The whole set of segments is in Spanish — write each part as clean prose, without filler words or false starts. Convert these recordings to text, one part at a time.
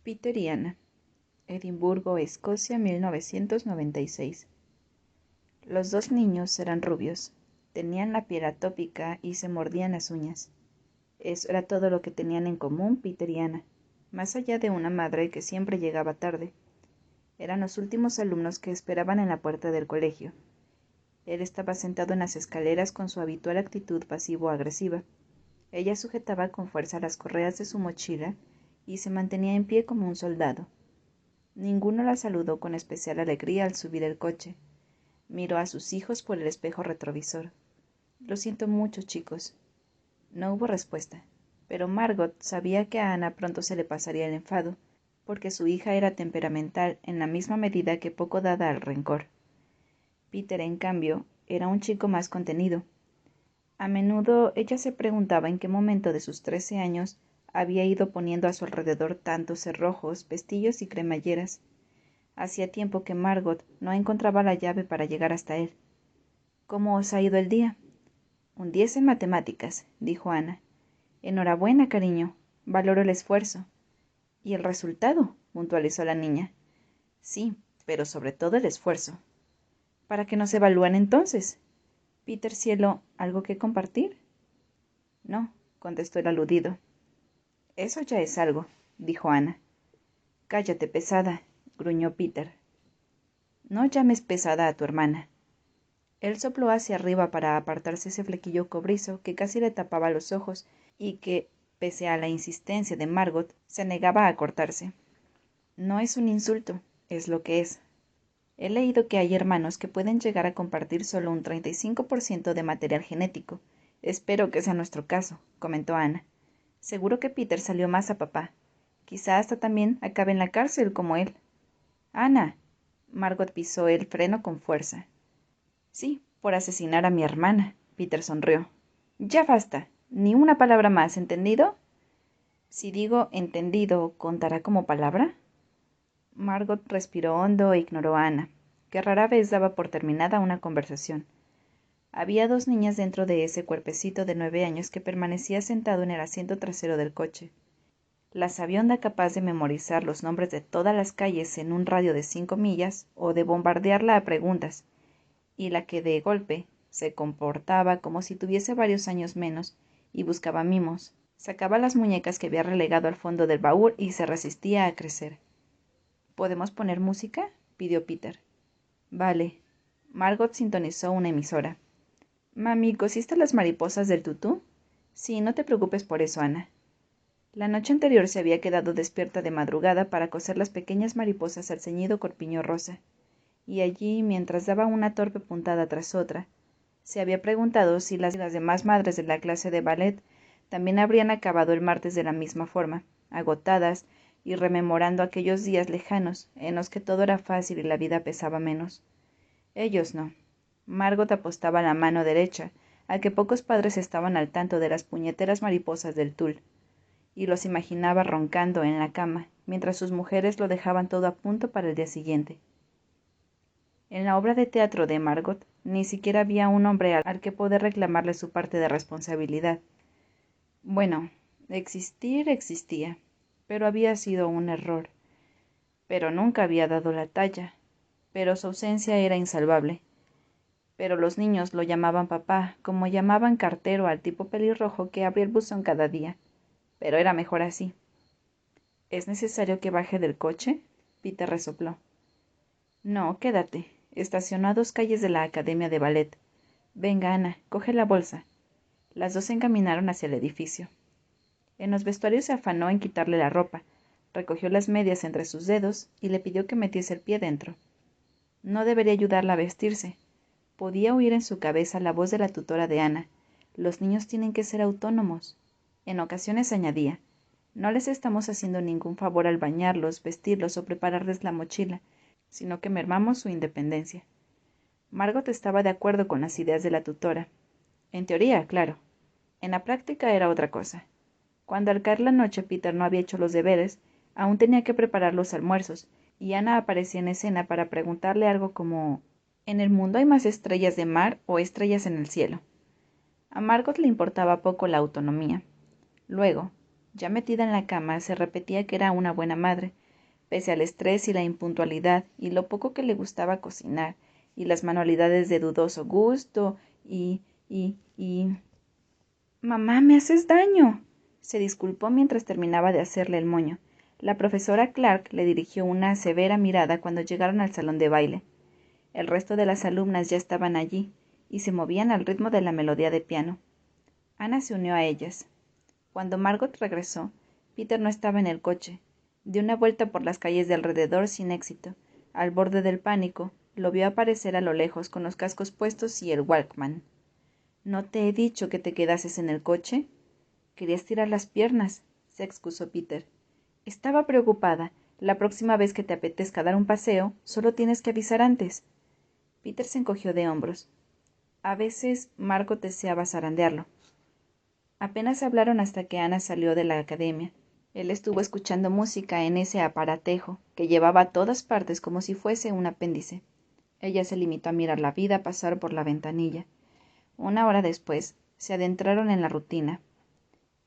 Peter y Anna, Edimburgo, Escocia, 1996. Los dos niños eran rubios, tenían la piel atópica y se mordían las uñas. Eso era todo lo que tenían en común Peter y Anna, más allá de una madre que siempre llegaba tarde. Eran los últimos alumnos que esperaban en la puerta del colegio. Él estaba sentado en las escaleras con su habitual actitud pasivo-agresiva. Ella sujetaba con fuerza las correas de su mochila y se mantenía en pie como un soldado. Ninguno la saludó con especial alegría al subir el coche. Miró a sus hijos por el espejo retrovisor. Lo siento mucho, chicos. No hubo respuesta, pero Margot sabía que a Ana pronto se le pasaría el enfado, porque su hija era temperamental en la misma medida que poco dada al rencor. Peter, en cambio, era un chico más contenido. A menudo ella se preguntaba en qué momento de sus 13 años había ido poniendo a su alrededor tantos cerrojos, pestillos y cremalleras. Hacía tiempo que Margot no encontraba la llave para llegar hasta él. —¿Cómo os ha ido el día? —Un 10 en matemáticas —dijo Ana—. Enhorabuena, cariño. Valoro el esfuerzo. —¿Y el resultado? —puntualizó la niña. —Sí, pero sobre todo el esfuerzo. —¿Para qué nos evalúan entonces? —Peter, cielo, ¿algo que compartir? —No —contestó el aludido. —Eso ya es algo —dijo Ana. —Cállate, pesada —gruñó Peter—. No llames pesada a tu hermana. Él sopló hacia arriba para apartarse ese flequillo cobrizo que casi le tapaba los ojos y que, pese a la insistencia de Margot, se negaba a cortarse. No es un insulto, es lo que es. He leído que hay hermanos que pueden llegar a compartir solo un 35% de material genético. Espero que sea nuestro caso, comentó Ana. Seguro que Peter salió más a papá. Quizá hasta también acabe en la cárcel como él. Ana. Margot pisó el freno con fuerza. Sí, por asesinar a mi hermana. Peter sonrió. Ya basta. Ni una palabra más, ¿entendido? Si digo entendido, ¿contará como palabra? Margot respiró hondo e ignoró a Ana, que rara vez daba por terminada una conversación. Había dos niñas dentro de ese cuerpecito de 9 años que permanecía sentado en el asiento trasero del coche. La sabionda capaz de memorizar los nombres de todas las calles en un radio de 5 millas o de bombardearla a preguntas, y la que de golpe se comportaba como si tuviese varios años menos y buscaba mimos, sacaba las muñecas que había relegado al fondo del baúl y se resistía a crecer. —¿Podemos poner música? —pidió Peter. —Vale. Margot sintonizó una emisora. —Mami, ¿cosiste las mariposas del tutú? —Sí, no te preocupes por eso, Ana. La noche anterior se había quedado despierta de madrugada para coser las pequeñas mariposas al ceñido corpiño rosa, y allí, mientras daba una torpe puntada tras otra, se había preguntado si las demás madres de la clase de ballet también habrían acabado el martes de la misma forma, agotadas y rememorando aquellos días lejanos en los que todo era fácil y la vida pesaba menos. Ellos no. Margot apostaba la mano derecha a que pocos padres estaban al tanto de las puñeteras mariposas del tul, y los imaginaba roncando en la cama, mientras sus mujeres lo dejaban todo a punto para el día siguiente. En la obra de teatro de Margot ni siquiera había un hombre al que poder reclamarle su parte de responsabilidad. Bueno, existir existía, pero había sido un error. Pero nunca había dado la talla. Pero su ausencia era insalvable. Pero los niños lo llamaban papá, como llamaban cartero al tipo pelirrojo que abría el buzón cada día. Pero era mejor así. —¿Es necesario que baje del coche? Peter resopló. —No, quédate. Estacionó a 2 calles de la Academia de Ballet. Venga, Ana, coge la bolsa. Las dos se encaminaron hacia el edificio. En los vestuarios se afanó en quitarle la ropa, recogió las medias entre sus dedos y le pidió que metiese el pie dentro. No debería ayudarla a vestirse. Podía oír en su cabeza la voz de la tutora de Ana. Los niños tienen que ser autónomos. En ocasiones añadía, no les estamos haciendo ningún favor al bañarlos, vestirlos o prepararles la mochila, sino que mermamos su independencia. Margot estaba de acuerdo con las ideas de la tutora. En teoría, claro. En la práctica era otra cosa. Cuando al caer la noche Peter no había hecho los deberes, aún tenía que preparar los almuerzos, y Ana aparecía en escena para preguntarle algo como ¿en el mundo hay más estrellas de mar o estrellas en el cielo? A Margot le importaba poco la autonomía. Luego, Ya metida en la cama, se repetía que era una buena madre, pese al estrés y la impuntualidad, y lo poco que le gustaba cocinar, y las manualidades de dudoso gusto, y... Mamá, me haces daño. Se disculpó mientras terminaba de hacerle el moño. La profesora Clark le dirigió una severa mirada cuando llegaron al salón de baile. El resto de las alumnas ya estaban allí, y se movían al ritmo de la melodía de piano. Ana se unió a ellas. Cuando Margot regresó, Peter no estaba en el coche. Dio una vuelta por las calles de alrededor sin éxito. Al borde del pánico, lo vio aparecer a lo lejos con los cascos puestos y el Walkman. ¿No te he dicho que te quedases en el coche? Quería estirar las piernas, se excusó Peter. Estaba preocupada. La próxima vez que te apetezca dar un paseo, solo tienes que avisar antes. Peter se encogió de hombros. A veces Margot deseaba zarandearlo. Apenas hablaron hasta que Ana salió de la academia. Él estuvo escuchando música en ese aparatejo, que llevaba a todas partes como si fuese un apéndice. Ella se limitó a mirar la vida pasar por la ventanilla. Una hora después, se adentraron en la rutina.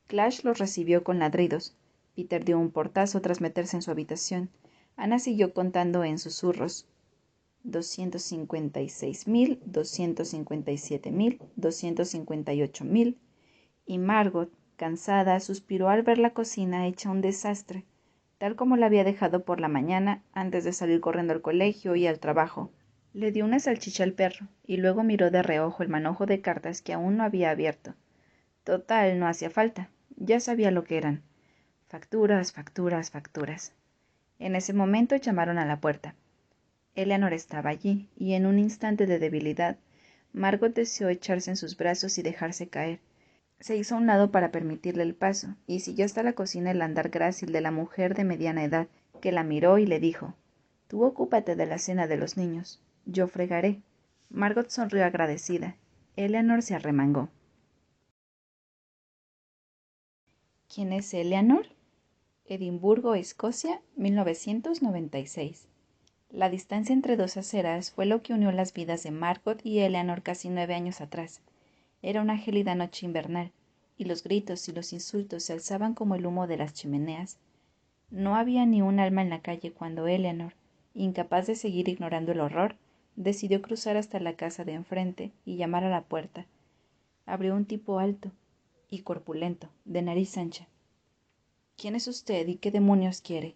Clash los recibió con ladridos. Peter dio un portazo tras meterse en su habitación. Ana siguió contando en susurros. 256.000, 257.000, 258.000. Y Margot, cansada, suspiró al ver la cocina hecha un desastre, tal como la había dejado por la mañana antes de salir corriendo al colegio y al trabajo. Le dio una salchicha al perro, y luego miró de reojo el manojo de cartas que aún no había abierto. Total, no hacía falta. Ya sabía lo que eran. Facturas, facturas, facturas. En ese momento llamaron a la puerta. Eleanor estaba allí, y en un instante de debilidad, Margot deseó echarse en sus brazos y dejarse caer. Se hizo a un lado para permitirle el paso, y siguió hasta la cocina el andar grácil de la mujer de mediana edad, que la miró y le dijo: «Tú ocúpate de la cena de los niños. Yo fregaré». Margot sonrió agradecida. Eleanor se arremangó. ¿Quién es Eleanor? Edimburgo, Escocia, 1996. La distancia entre dos aceras fue lo que unió las vidas de Margot y Eleanor casi 9 años atrás. Era una gélida noche invernal, y los gritos y los insultos se alzaban como el humo de las chimeneas. No había ni un alma en la calle cuando Eleanor, incapaz de seguir ignorando el horror, decidió cruzar hasta la casa de enfrente y llamar a la puerta. Abrió un tipo alto y corpulento, de nariz ancha. «¿Quién es usted y qué demonios quiere?»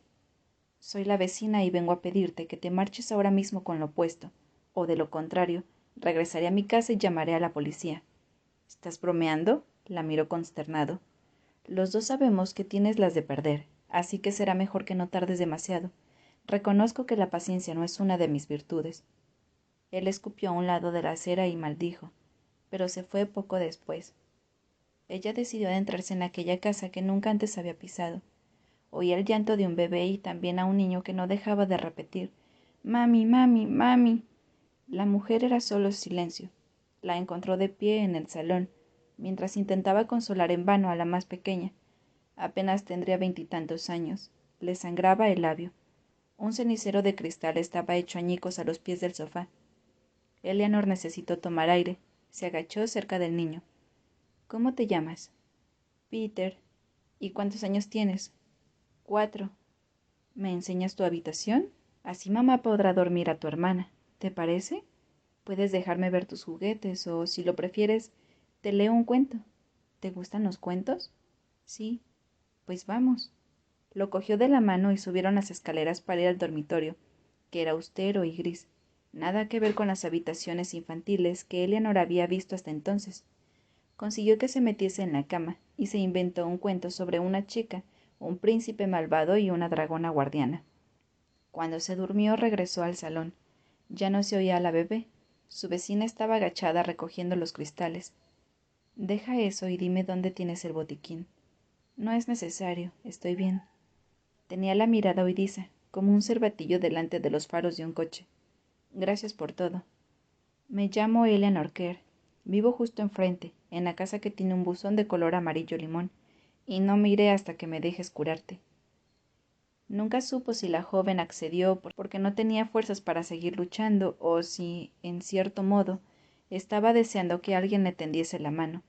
«Soy la vecina y vengo a pedirte que te marches ahora mismo con lo puesto, o de lo contrario, regresaré a mi casa y llamaré a la policía». «¿Estás bromeando?», la miró consternado. «Los dos sabemos que tienes las de perder, así que será mejor que no tardes demasiado. Reconozco que la paciencia no es una de mis virtudes». Él escupió a un lado de la acera y maldijo, pero se fue poco después. Ella decidió adentrarse en aquella casa que nunca antes había pisado. Oía el llanto de un bebé y también a un niño que no dejaba de repetir: «Mami, mami, mami». La mujer era solo silencio. La encontró de pie en el salón, mientras intentaba consolar en vano a la más pequeña. Apenas tendría 20 y tantos años. Le sangraba el labio. Un cenicero de cristal estaba hecho añicos a los pies del sofá. Eleanor necesitó tomar aire. Se agachó cerca del niño. «¿Cómo te llamas?» «Peter». «¿Y cuántos años tienes?» «4». «¿Me enseñas tu habitación? Así mamá podrá dormir a tu hermana. ¿Te parece? Puedes dejarme ver tus juguetes o, si lo prefieres, te leo un cuento. ¿Te gustan los cuentos?» «Sí». «Pues vamos». Lo cogió de la mano y subieron las escaleras para ir al dormitorio, que era austero y gris. Nada que ver con las habitaciones infantiles que Eleanor había visto hasta entonces. Consiguió que se metiese en la cama y se inventó un cuento sobre una chica, un príncipe malvado y una dragona guardiana. Cuando se durmió regresó al salón. Ya no se oía a la bebé. Su vecina estaba agachada recogiendo los cristales. «Deja eso y dime dónde tienes el botiquín». «No es necesario, estoy bien». Tenía la mirada huidiza, como un cervatillo delante de los faros de un coche. «Gracias por todo». «Me llamo Eleanor Kerr. Vivo justo enfrente, en la casa que tiene un buzón de color amarillo limón, y no me iré hasta que me dejes curarte». Nunca supo si la joven accedió porque no tenía fuerzas para seguir luchando o si, en cierto modo, estaba deseando que alguien le tendiese la mano.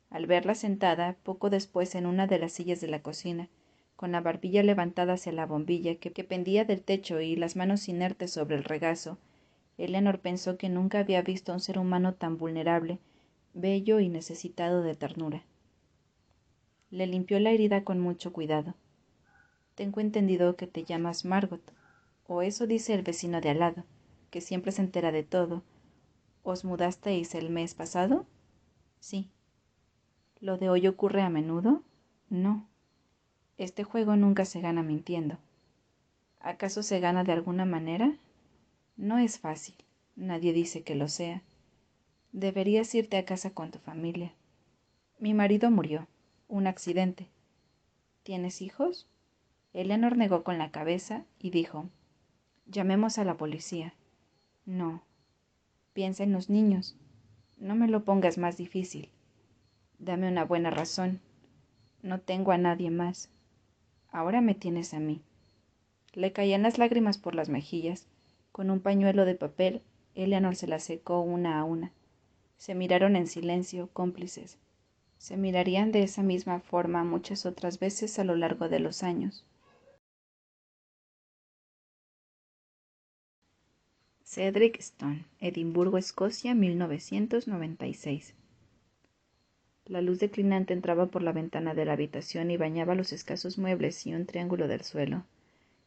Al verla sentada, poco después en una de las sillas de la cocina, con la barbilla levantada hacia la bombilla que pendía del techo y las manos inertes sobre el regazo, Eleanor pensó que nunca había visto a un ser humano tan vulnerable, bello y necesitado de ternura. Le limpió la herida con mucho cuidado. Tengo entendido que te llamas Margot, o eso dice el vecino de al lado, que siempre se entera de todo. ¿Os mudasteis el mes pasado? Sí. ¿Lo de hoy ocurre a menudo? No. Este juego nunca se gana mintiendo. ¿Acaso se gana de alguna manera? No es fácil. Nadie dice que lo sea. Deberías irte a casa con tu familia. Mi marido murió. Un accidente. ¿Tienes hijos? Eleanor negó con la cabeza y dijo: llamemos a la policía. No. Piensa en los niños. No me lo pongas más difícil. Dame una buena razón. No tengo a nadie más. Ahora me tienes a mí. Le caían las lágrimas por las mejillas. Con un pañuelo de papel, Eleanor se las secó una a una. Se miraron en silencio, cómplices. Se mirarían de esa misma forma muchas otras veces a lo largo de los años. Cedric Stone, Edimburgo, Escocia, 1996. La luz declinante entraba por la ventana de la habitación y bañaba los escasos muebles y un triángulo del suelo.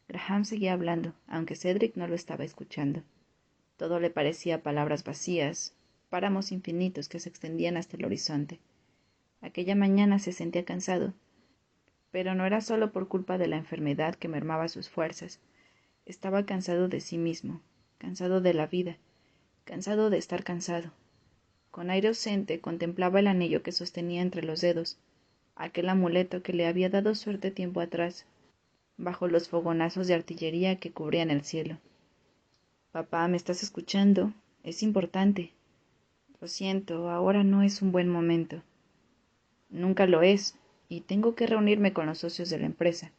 Graham seguía hablando, aunque Cedric no lo estaba escuchando. Todo le parecía palabras vacías, páramos infinitos que se extendían hasta el horizonte. Aquella mañana se sentía cansado, pero no era solo por culpa de la enfermedad que mermaba sus fuerzas. Estaba cansado de sí mismo, cansado de la vida, cansado de estar cansado. Con aire ausente contemplaba el anillo que sostenía entre los dedos, aquel amuleto que le había dado suerte tiempo atrás, bajo los fogonazos de artillería que cubrían el cielo. Papá, ¿me estás escuchando? Es importante. Lo siento, ahora no es un buen momento. Nunca lo es, y tengo que reunirme con los socios de la empresa,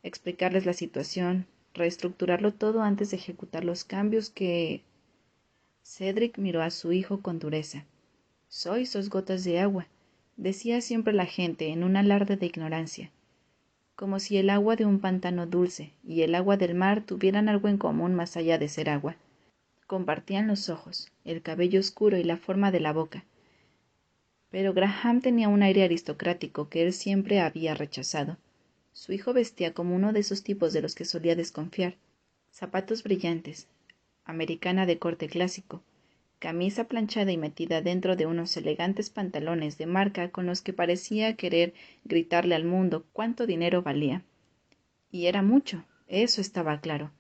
explicarles la situación, reestructurarlo todo antes de ejecutar los cambios que... Cedric miró a su hijo con dureza. Sois dos gotas de agua, decía siempre la gente en un alarde de ignorancia, como si el agua de un pantano dulce y el agua del mar tuvieran algo en común más allá de ser agua. Compartían los ojos, el cabello oscuro y la forma de la boca. Pero Graham tenía un aire aristocrático que él siempre había rechazado. Su hijo vestía como uno de esos tipos de los que solía desconfiar. Zapatos brillantes, americana de corte clásico, camisa planchada y metida dentro de unos elegantes pantalones de marca con los que parecía querer gritarle al mundo cuánto dinero valía. Y era mucho, eso estaba claro.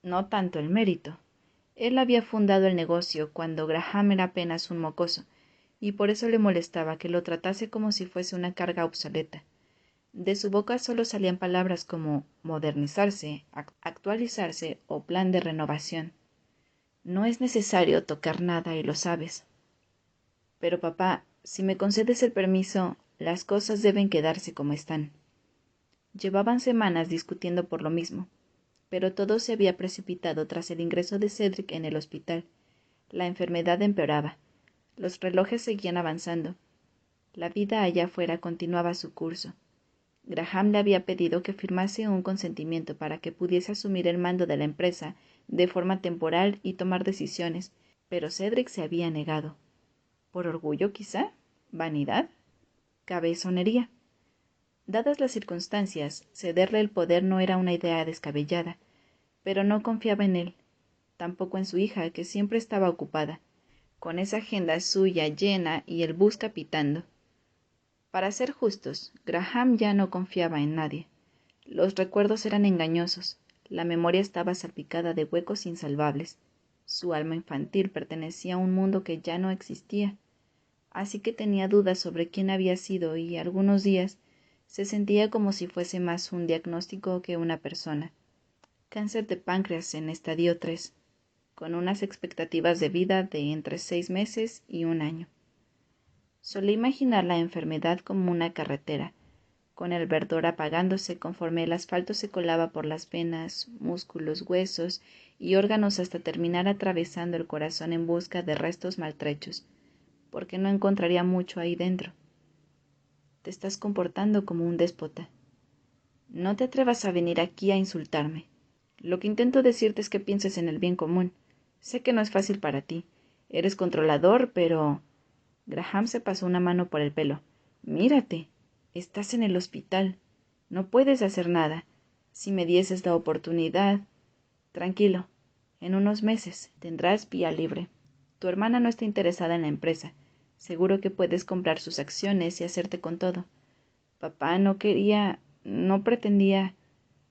No tanto el mérito. Él había fundado el negocio cuando Graham era apenas un mocoso, y por eso le molestaba que lo tratase como si fuese una carga obsoleta. De su boca solo salían palabras como modernizarse, actualizarse o plan de renovación. No es necesario tocar nada y lo sabes. Pero papá, si me concedes el permiso, las cosas deben quedarse como están. Llevaban semanas discutiendo por lo mismo, pero todo se había precipitado tras el ingreso de Cedric en el hospital. La enfermedad empeoraba. Los relojes seguían avanzando. La vida allá afuera continuaba su curso. Graham le había pedido que firmase un consentimiento para que pudiese asumir el mando de la empresa de forma temporal y tomar decisiones, pero Cedric se había negado. ¿Por orgullo, quizá? ¿Vanidad? ¿Cabezonería? Dadas las circunstancias, cederle el poder no era una idea descabellada, pero no confiaba en él, tampoco en su hija, que siempre estaba ocupada, con esa agenda suya llena y el bus capitando. Para ser justos, Graham ya no confiaba en nadie. Los recuerdos eran engañosos, la memoria estaba salpicada de huecos insalvables. Su alma infantil pertenecía a un mundo que ya no existía, así que tenía dudas sobre quién había sido y algunos días se sentía como si fuese más un diagnóstico que una persona. Cáncer de páncreas en estadio 3, con unas expectativas de vida de entre 6 meses y 1 año. Solía imaginar la enfermedad como una carretera, con el verdor apagándose conforme el asfalto se colaba por las venas, músculos, huesos y órganos hasta terminar atravesando el corazón en busca de restos maltrechos, porque no encontraría mucho ahí dentro. Te estás comportando como un déspota. No te atrevas a venir aquí a insultarme. Lo que intento decirte es que pienses en el bien común. Sé que no es fácil para ti. Eres controlador, pero... Graham se pasó una mano por el pelo. Mírate. Estás en el hospital. No puedes hacer nada. Si me dieses la oportunidad... Tranquilo. En unos meses tendrás vía libre. Tu hermana no está interesada en la empresa. Seguro que puedes comprar sus acciones y hacerte con todo. Papá no pretendía...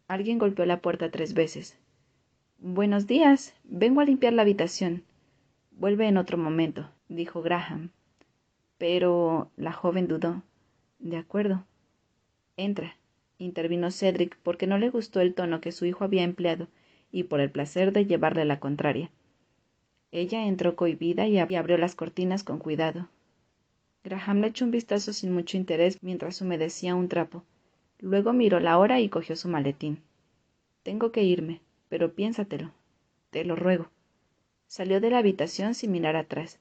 Alguien golpeó la puerta 3 veces. Buenos días. Vengo a limpiar la habitación. Vuelve en otro momento, dijo Graham. Pero la joven dudó. De acuerdo. Entra, intervino Cedric porque no le gustó el tono que su hijo había empleado y por el placer de llevarle la contraria. Ella entró cohibida y abrió las cortinas con cuidado. Graham le echó un vistazo sin mucho interés mientras humedecía un trapo. Luego miró la hora y cogió su maletín. Tengo que irme, pero piénsatelo. Te lo ruego. Salió de la habitación sin mirar atrás.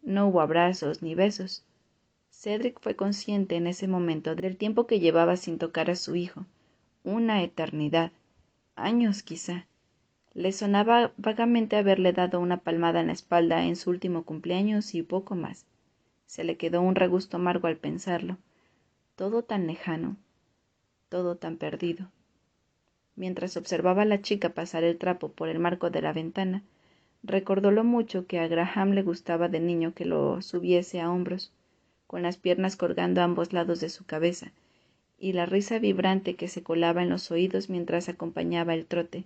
No hubo abrazos ni besos. Cedric fue consciente en ese momento del tiempo que llevaba sin tocar a su hijo. Una eternidad. Años, quizá. Le sonaba vagamente haberle dado una palmada en la espalda en su último cumpleaños y poco más. Se le quedó un regusto amargo al pensarlo. Todo tan lejano. Todo tan perdido. Mientras observaba a la chica pasar el trapo por el marco de la ventana, recordó lo mucho que a Graham le gustaba de niño que lo subiese a hombros, con las piernas colgando a ambos lados de su cabeza, y la risa vibrante que se colaba en los oídos mientras acompañaba el trote.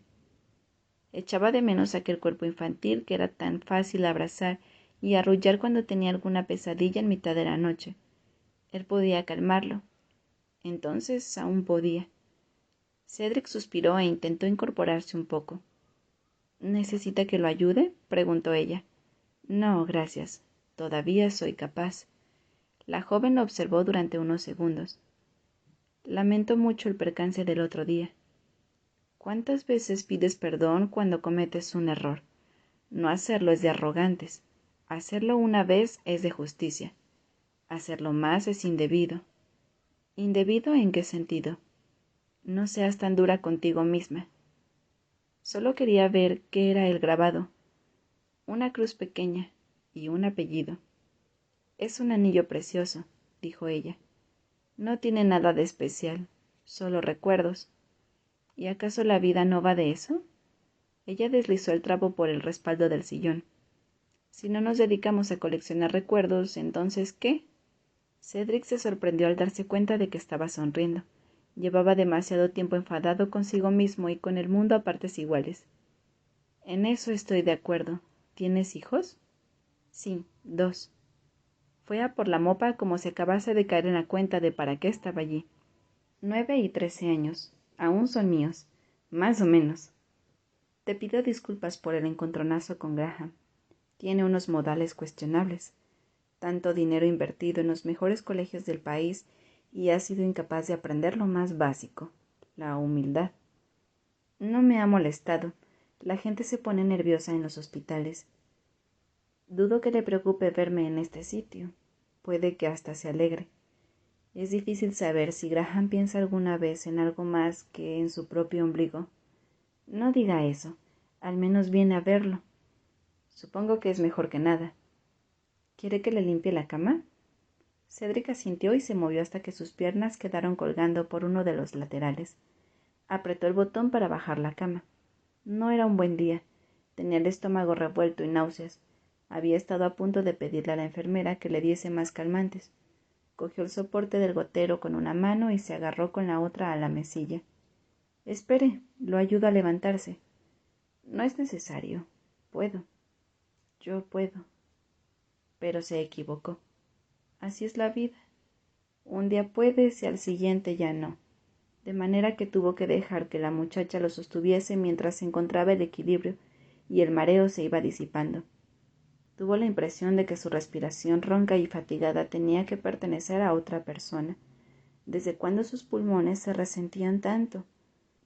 Echaba de menos aquel cuerpo infantil que era tan fácil abrazar y arrullar cuando tenía alguna pesadilla en mitad de la noche. Él podía calmarlo. Entonces aún podía. Cedric suspiró e intentó incorporarse un poco. ¿Necesita que lo ayude?, preguntó ella. No, gracias. Todavía soy capaz. La joven lo observó durante unos segundos. Lamento mucho el percance del otro día. ¿Cuántas veces pides perdón cuando cometes un error? No hacerlo es de arrogantes. Hacerlo una vez es de justicia. Hacerlo más es indebido. ¿Indebido en qué sentido? No seas tan dura contigo misma. Solo quería ver qué era el grabado. Una cruz pequeña y un apellido. Es un anillo precioso, dijo ella. No tiene nada de especial, solo recuerdos. ¿Y acaso la vida no va de eso? Ella deslizó el trapo por el respaldo del sillón. Si no nos dedicamos a coleccionar recuerdos, ¿entonces qué? Cedric se sorprendió al darse cuenta de que estaba sonriendo. Llevaba demasiado tiempo enfadado consigo mismo y con el mundo a partes iguales. En eso estoy de acuerdo. ¿Tienes hijos? Sí, 2. Fue a por la mopa como si acabase de caer en la cuenta de para qué estaba allí. 9 y 13 años. Aún son míos. Más o menos. Te pido disculpas por el encontronazo con Graham. Tiene unos modales cuestionables. Tanto dinero invertido en los mejores colegios del país y ha sido incapaz de aprender lo más básico, la humildad. No me ha molestado. La gente se pone nerviosa en los hospitales. Dudo que le preocupe verme en este sitio. Puede que hasta se alegre. Es difícil saber si Graham piensa alguna vez en algo más que en su propio ombligo. No diga eso. Al menos viene a verlo. Supongo que es mejor que nada. ¿Quiere que le limpie la cama? Cedric asintió y se movió hasta que sus piernas quedaron colgando por uno de los laterales. Apretó el botón para bajar la cama. No era un buen día. Tenía el estómago revuelto y náuseas. Había estado a punto de pedirle a la enfermera que le diese más calmantes. Cogió el soporte del gotero con una mano y se agarró con la otra a la mesilla. Espere, lo ayudo a levantarse. No es necesario. Puedo. Yo puedo. Pero se equivocó. Así es la vida. Un día puedes y al siguiente ya no. De manera que tuvo que dejar que la muchacha lo sostuviese mientras encontraba el equilibrio y el mareo se iba disipando. Tuvo la impresión de que su respiración ronca y fatigada tenía que pertenecer a otra persona. ¿Desde cuándo sus pulmones se resentían tanto?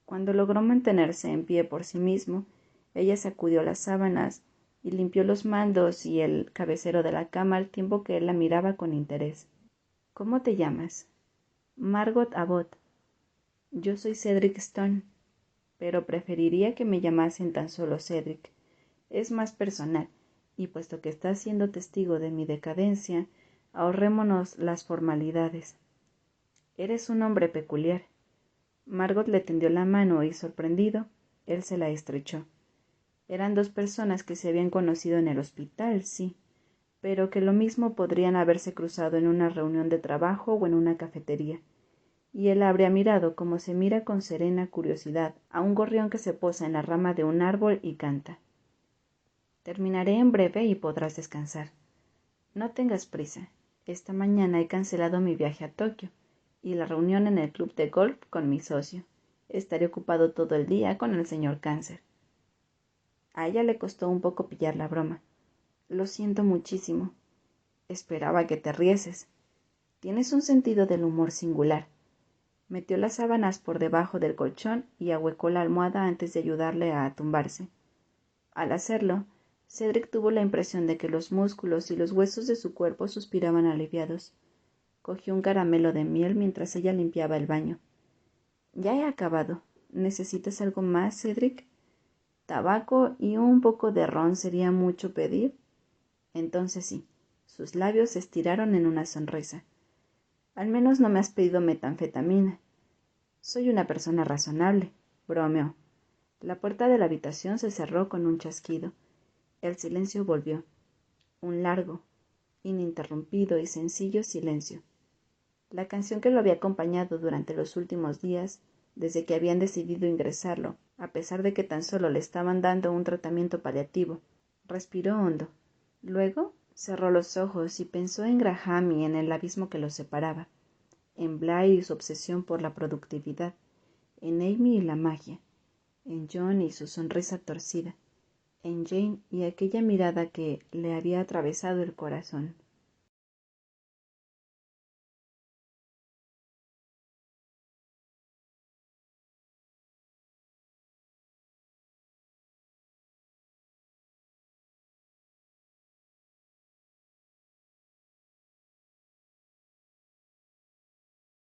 Cuando logró mantenerse en pie por sí mismo, ella sacudió las sábanas y limpió los mandos y el cabecero de la cama al tiempo que él la miraba con interés. ¿Cómo te llamas? Margot Abbott. Yo soy Cedric Stone, pero preferiría que me llamasen tan solo Cedric. Es más personal, y puesto que estás siendo testigo de mi decadencia, ahorrémonos las formalidades. Eres un hombre peculiar. Margot le tendió la mano y, sorprendido, él se la estrechó. Eran dos personas que se habían conocido en el hospital, sí, pero que lo mismo podrían haberse cruzado en una reunión de trabajo o en una cafetería, y él habría mirado como se mira con serena curiosidad a un gorrión que se posa en la rama de un árbol y canta. Terminaré en breve y podrás descansar. No tengas prisa. Esta mañana he cancelado mi viaje a Tokio y la reunión en el club de golf con mi socio. Estaré ocupado todo el día con el señor Cáncer. A ella le costó un poco pillar la broma. Lo siento muchísimo. Esperaba que te rieses. Tienes un sentido del humor singular. Metió las sábanas por debajo del colchón y ahuecó la almohada antes de ayudarle a tumbarse. Al hacerlo, Cedric tuvo la impresión de que los músculos y los huesos de su cuerpo suspiraban aliviados. Cogió un caramelo de miel mientras ella limpiaba el baño. Ya he acabado. ¿Necesitas algo más, Cedric? ¿Tabaco y un poco de ron sería mucho pedir? Entonces sí. Sus labios se estiraron en una sonrisa. Al menos no me has pedido metanfetamina. Soy una persona razonable, bromeó. La puerta de la habitación se cerró con un chasquido. El silencio volvió. Un largo, ininterrumpido y sencillo silencio. La canción que lo había acompañado durante los últimos días, desde que habían decidido ingresarlo, a pesar de que tan solo le estaban dando un tratamiento paliativo. Respiró hondo. Luego cerró los ojos y pensó en Graham y en el abismo que los separaba, en Blair y su obsesión por la productividad, en Amy y la magia, en John y su sonrisa torcida, en Jane y aquella mirada que le había atravesado el corazón.